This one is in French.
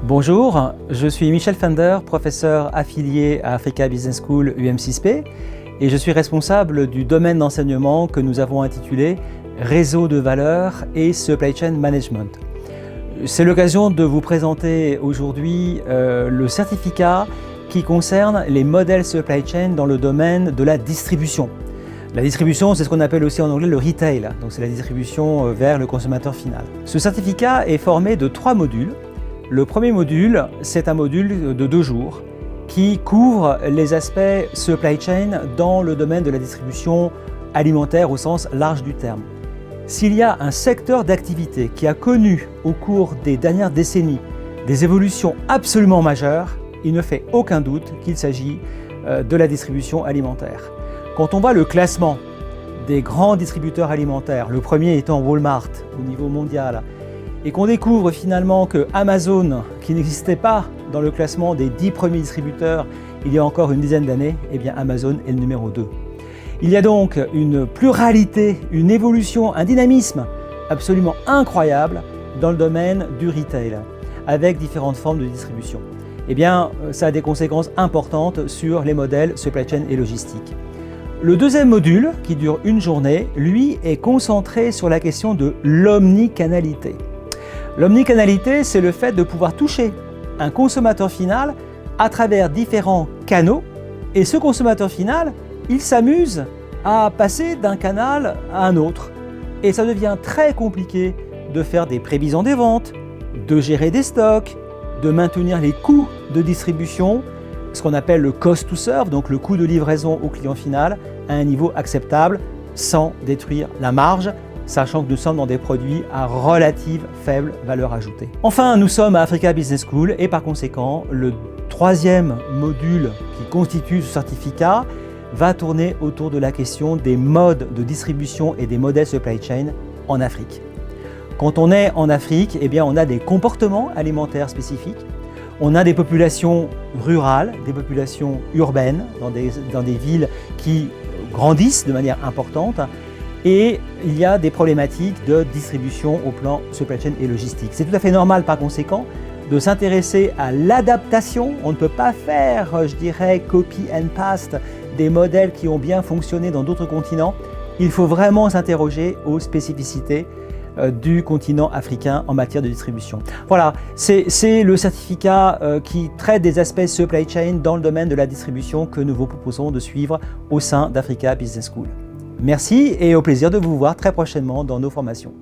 Bonjour, je suis Michel Fender, professeur affilié à Africa Business School UM6P et je suis responsable du domaine d'enseignement que nous avons intitulé Réseau de valeur et Supply Chain Management. C'est l'occasion de vous présenter aujourd'hui le certificat qui concerne les modèles supply chain dans le domaine de la distribution. La distribution, c'est ce qu'on appelle aussi en anglais le retail, donc c'est la distribution vers le consommateur final. Ce certificat est formé de 3 modules. Le premier module, c'est un module de 2 jours qui couvre les aspects supply chain dans le domaine de la distribution alimentaire au sens large du terme. S'il y a un secteur d'activité qui a connu au cours des dernières décennies des évolutions absolument majeures, il ne fait aucun doute qu'il s'agit de la distribution alimentaire. Quand on voit le classement des grands distributeurs alimentaires, le premier étant Walmart au niveau mondial, et qu'on découvre finalement que Amazon, qui n'existait pas dans le classement des 10 premiers distributeurs il y a encore une dizaine d'années, eh bien Amazon est le numéro 2. Il y a donc une pluralité, une évolution, un dynamisme absolument incroyable dans le domaine du retail, avec différentes formes de distribution. Eh bien, ça a des conséquences importantes sur les modèles supply chain et logistique. Le deuxième module, qui dure une journée, lui est concentré sur la question de l'omnicanalité. L'omnicanalité, c'est le fait de pouvoir toucher un consommateur final à travers différents canaux. Et ce consommateur final, il s'amuse à passer d'un canal à un autre. Et ça devient très compliqué de faire des prévisions des ventes, de gérer des stocks, de maintenir les coûts de distribution, ce qu'on appelle le cost to serve, donc le coût de livraison au client final, à un niveau acceptable sans détruire la marge, sachant que nous sommes dans des produits à relative faible valeur ajoutée. Enfin, nous sommes à Africa Business School et par conséquent, le troisième module qui constitue ce certificat va tourner autour de la question des modes de distribution et des modèles supply chain en Afrique. Quand on est en Afrique, eh bien, on a des comportements alimentaires spécifiques. On a des populations rurales, des populations urbaines, dans des villes qui grandissent de manière importante. Et il y a des problématiques de distribution au plan supply chain et logistique. C'est tout à fait normal par conséquent de s'intéresser à l'adaptation. On ne peut pas faire, je dirais, copy and paste des modèles qui ont bien fonctionné dans d'autres continents. Il faut vraiment s'interroger aux spécificités du continent africain en matière de distribution. Voilà, c'est le certificat qui traite des aspects supply chain dans le domaine de la distribution que nous vous proposons de suivre au sein d'Africa Business School. Merci et au plaisir de vous voir très prochainement dans nos formations.